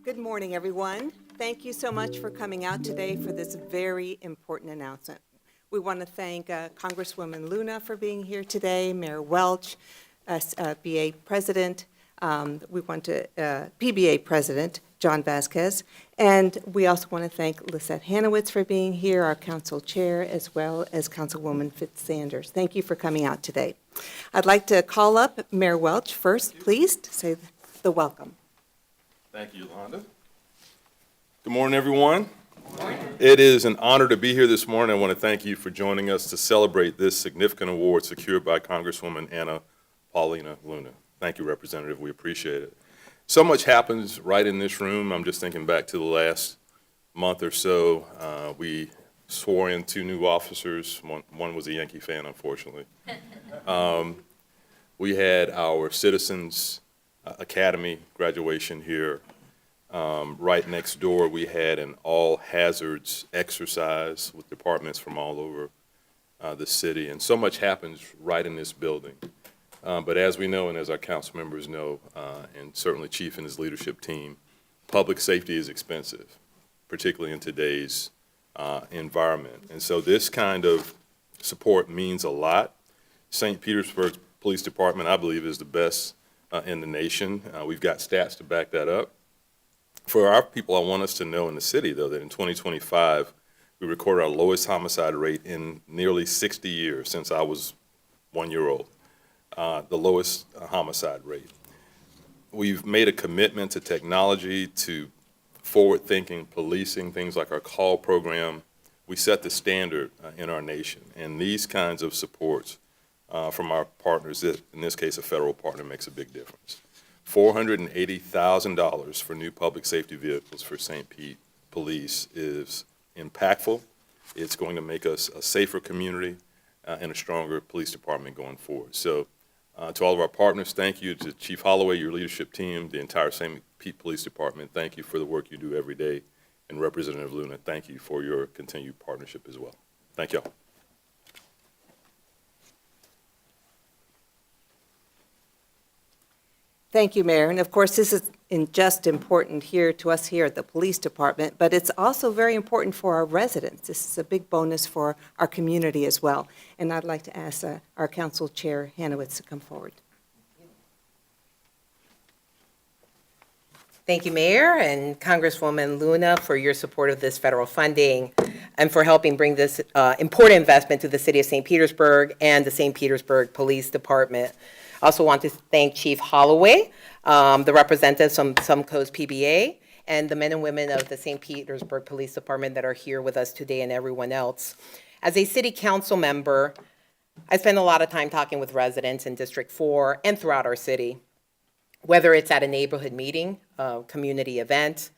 Good morning, everyone. Thank you so much for coming out today for this very important announcement. We want to thank Congresswoman Luna for being here today, Mayor Welch, BA President, we want to, PBA President John Vasquez, and we also want to thank Lisette Hanowitz for being here, our council chair, as well as Councilwoman Fitz-Sanders. Thank you for coming out today. I'd like to call up Mayor Welch first, please, to say the welcome. Thank you, Yolanda. Good morning, everyone. Good morning. It is an honor to be here this morning. I want to thank you for joining us to celebrate this significant award secured by Congresswoman Anna Paulina Luna. Thank you, Representative. We appreciate it. So much happens right in this room. I'm just thinking back to the last month or so. We swore in 2 new officers. One was a Yankee fan, unfortunately. We had our Citizens Academy graduation here. Right next door, we had an all-hazards exercise with departments from all over the city. And so much happens right in this building. But as we know, and as our council members know, and certainly Chief and his leadership team, public safety is expensive, particularly in today's environment. And so this kind of support means a lot. St. Petersburg Police Department, I believe, is the best in the nation. We've got stats to back that up. For our people, I want us to know in the city, though, that in 2025, we recorded our lowest homicide rate in nearly 60 years since I was 1 year old. The lowest homicide rate. We've made a commitment to technology, to forward-thinking policing, things like our call program. We set the standard in our nation, and these kinds of supports from our partners, in this case a federal partner, makes a big difference. $480,000 for new public safety vehicles for St. Pete Police is impactful. It's going to make us a safer community and a stronger police department going forward. So to all of our partners, thank you. To Chief Holloway, your leadership team, the entire St. Pete Police Department, thank you for the work you do every day. And Representative Luna, thank you for your continued partnership as well. Thank you all. Thank you, Mayor. And of course, this is just important here to us here at the Police Department, but it's also very important for our residents. This is a big bonus for our community as well. And I'd like to ask our Council Chair Hanowitz to come forward. Thank you, Mayor and Congresswoman Luna, for your support of this federal funding and for helping bring this important investment to the city of St. Petersburg and the St. Petersburg Police Department. I also want to thank Chief Holloway, the representatives from Sumco's PBA, and the men and women of the St. Petersburg Police Department that are here with us today, and everyone else. As a city council member, I spend a lot of time talking with residents in District 4 and throughout our city, whether it's at a neighborhood meeting, a community event,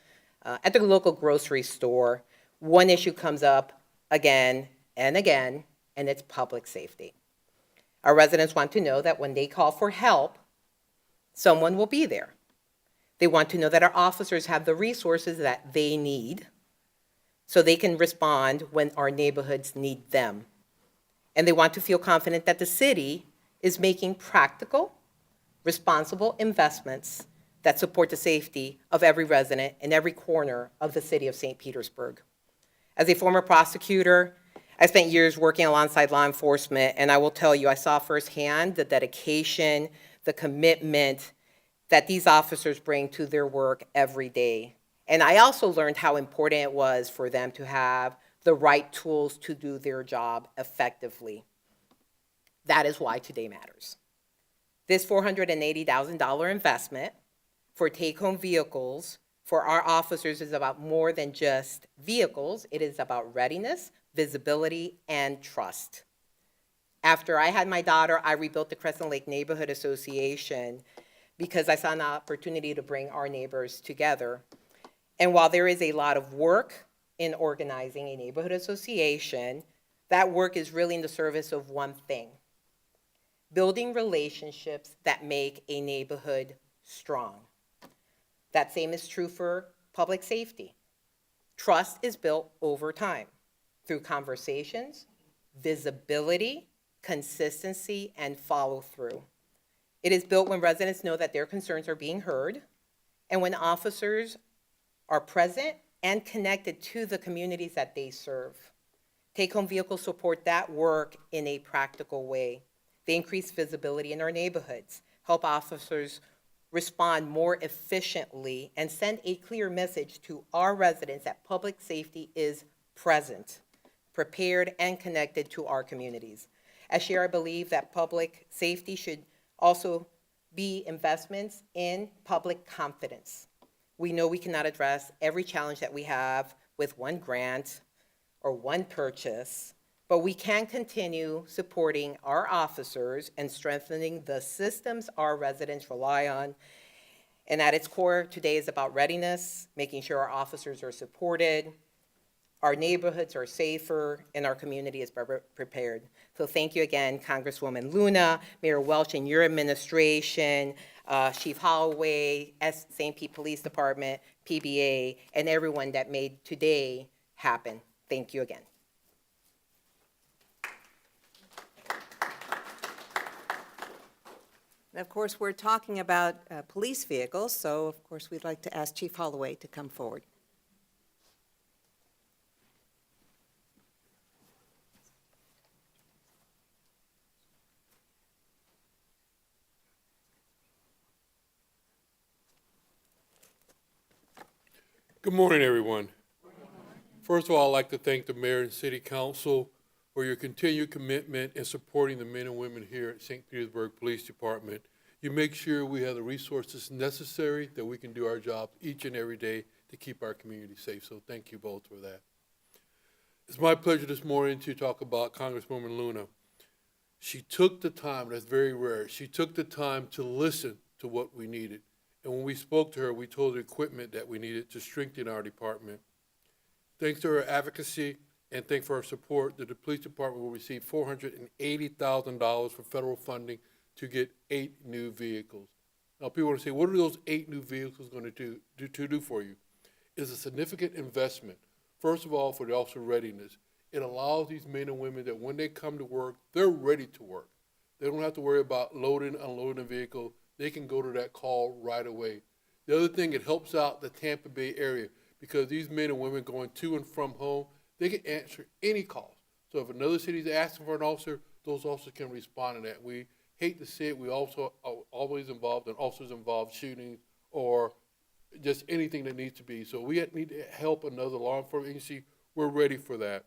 at the local grocery store. One issue comes up again and again, and it's public safety. Our residents want to know that when they call for help, someone will be there. They want to know that our officers have the resources that they need so they can respond when our neighborhoods need them. And they want to feel confident that the city is making practical, responsible investments that support the safety of every resident in every corner of the city of St. Petersburg. As a former prosecutor, I spent years working alongside law enforcement, and I will tell you, I saw firsthand the dedication, the commitment that these officers bring to their work every day. And I also learned how important it was for them to have the right tools to do their job effectively. That is why today matters. This $480,000 investment for take-home vehicles for our officers is about more than just vehicles. It is about readiness, visibility, and trust. After I had my daughter, I rebuilt the Crescent Lake Neighborhood Association because I saw an opportunity to bring our neighbors together. And while there is a lot of work in organizing a neighborhood association, that work is really in the service of one thing: building relationships that make a neighborhood strong. That same is true for public safety. Trust is built over time through conversations, visibility, consistency, and follow through. It is built when residents know that their concerns are being heard and when officers are present and connected to the communities that they serve. Take-home vehicles support that work in a practical way. They increase visibility in our neighborhoods, help officers respond more efficiently, and send a clear message to our residents that public safety is present, prepared, and connected to our communities. As chair, I believe that public safety should also be investments in public confidence. We know we cannot address every challenge that we have with one grant or one purchase, but we can continue supporting our officers and strengthening the systems our residents rely on. And at its core, today is about readiness, making sure our officers are supported, our neighborhoods are safer, and our community is prepared. So thank you again, Congresswoman Luna, Mayor Welch and your administration, Chief Holloway, St. Pete Police Department, PBA, and everyone that made today happen. Thank you again. And of course, we're talking about police vehicles, so of course, we'd like to ask Chief Holloway to come forward. Good morning, everyone. First of all, I'd like to thank the mayor and city council for your continued commitment in supporting the men and women here at St. Petersburg Police Department. You make sure we have the resources necessary that we can do our job each and every day to keep our community safe. So thank you both for that. It's my pleasure this morning to talk about Congresswoman Luna. She took the time, that's very rare, she took the time to listen to what we needed. And when we spoke to her, we told her equipment that we needed to strengthen our department. Thanks to her advocacy and thanks for her support, the police department will receive $480,000 for federal funding to get 8 new vehicles. Now, people want to say, what are those 8 new vehicles going to do for you? It's a significant investment. First of all, for the officer readiness. It allows these men and women that when they come to work, they're ready to work. They don't have to worry about loading, unloading a vehicle. They can go to that call right away. The other thing, it helps out the Tampa Bay area because these men and women going to and from home, they can answer any calls. So if another city is asking for an officer, those officers can respond to that. We hate to say it, we also are always involved in officers involved shootings or just anything that needs to be. So we need to help another law enforcement agency. We're ready for that.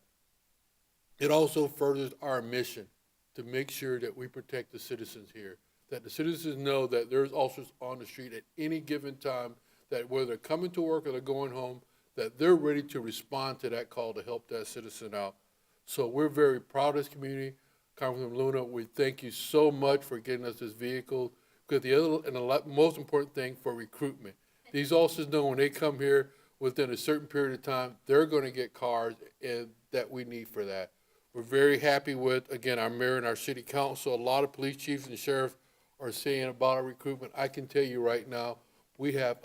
It also furthers our mission to make sure that we protect the citizens here, that the citizens know that there's officers on the street at any given time, that whether they're coming to work or they're going home, that they're ready to respond to that call to help that citizen out. So we're very proud of this community. Congresswoman Luna, we thank you so much for getting us this vehicle, because the most important thing for recruitment. These officers know when they come here within a certain period of time, they're going to get cars that we need for that. We're very happy with, again, our mayor and our city council. A lot of police chiefs and sheriffs are saying about our recruitment. I can tell you right now, we have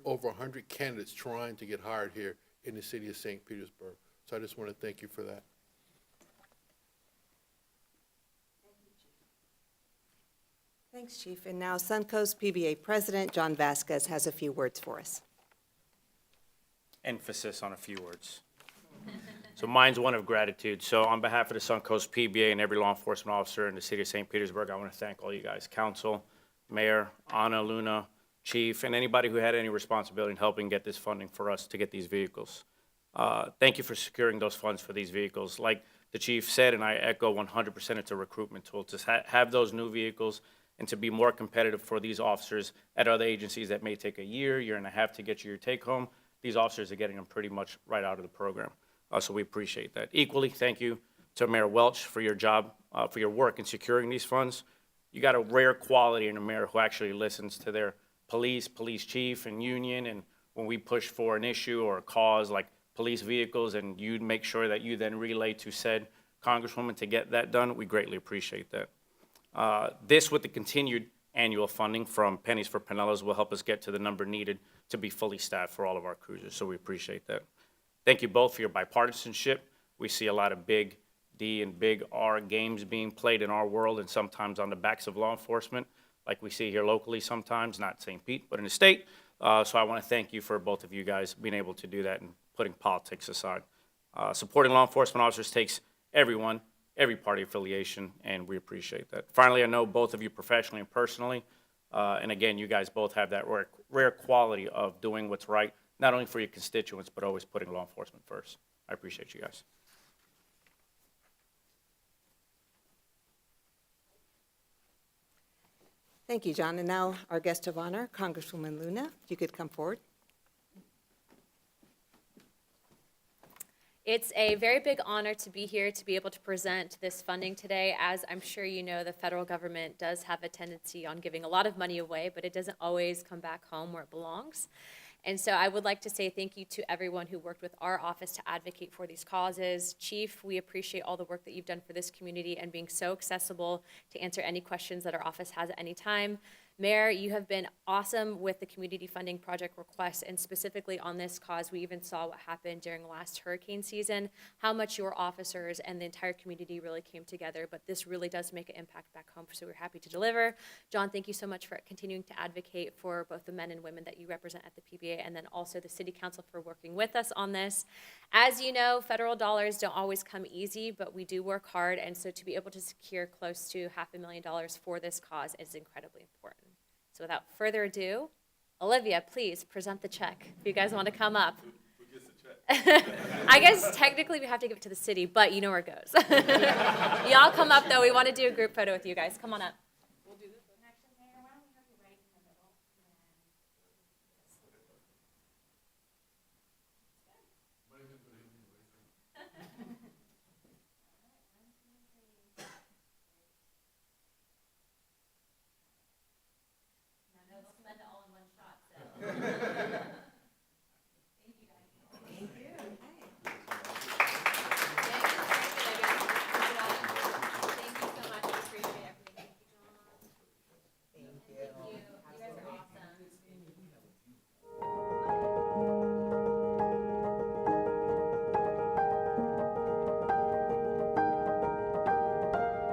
over 100 candidates trying to get hired here in the city of St. Petersburg. So I just want to thank you for that. Thanks, Chief. And now Suncoast PBA President John Vasquez has a few words for us. Emphasis on a few words. So mine's one of gratitude. So on behalf of the Suncoast PBA and every law enforcement officer in the city of St. Petersburg, I want to thank all you guys, council, mayor, Anna, Luna, chief, and anybody who had any responsibility in helping get this funding for us to get these vehicles. Thank you for securing those funds for these vehicles. Like the chief said, and I echo 100%, it's a recruitment tool to have those new vehicles and to be more competitive for these officers at other agencies that may take a year and a half to get you your take home. These officers are getting them pretty much right out of the program. So we appreciate that. Equally, thank you to Mayor Welch for your job, for your work in securing these funds. You got a rare quality in a mayor who actually listens to their police chief and union, and when we push for an issue or a cause like police vehicles, and you make sure that you then relay to said congresswoman to get that done, we greatly appreciate that. This, with the continued annual funding from Pennies for Pinellas, will help us get to the number needed to be fully staffed for all of our cruisers, so we appreciate that. Thank you both for your bipartisanship. We see a lot of big D and big R games being played in our world and sometimes on the backs of law enforcement. like we see here locally sometimes, not St. Pete, but in the state. So I want to thank you for both of you guys being able to do that and putting politics aside. Supporting law enforcement officers takes everyone, every party affiliation, and we appreciate that. Finally, I know both of you professionally and personally, and again, you guys both have that rare quality of doing what's right, not only for your constituents, but always putting law enforcement first. I appreciate you guys. Thank you, John. And now our guest of honor, Congresswoman Luna, if you could come forward. It's a very big honor to be here to be able to present this funding today. As I'm sure you know, the federal government does have a tendency on giving a lot of money away, but it doesn't always come back home where it belongs. And so I would like to say thank you to everyone who worked with our office to advocate for these causes. Chief, we appreciate all the work that you've done for this community and being so accessible to answer any questions that our office has at any time. Mayor, you have been awesome with the community funding project requests, and specifically on this cause, we even saw what happened during last hurricane season, how much your officers and the entire community really came together, but this really does make an impact back home, so we're happy to deliver. John, thank you so much for continuing to advocate for both the men and women that you represent at the PBA, and then also the City Council for working with us on this. As you know, federal dollars don't always come easy, but we do work hard, and so to be able to secure close to $500,000 for this cause is incredibly important. So without further ado, Olivia, please present the check. If you guys want to come up. Who gets the check? I guess technically we have to give it to the city, but you know where it goes. Y'all come up, though. We want to do a group photo with you guys. Come on up.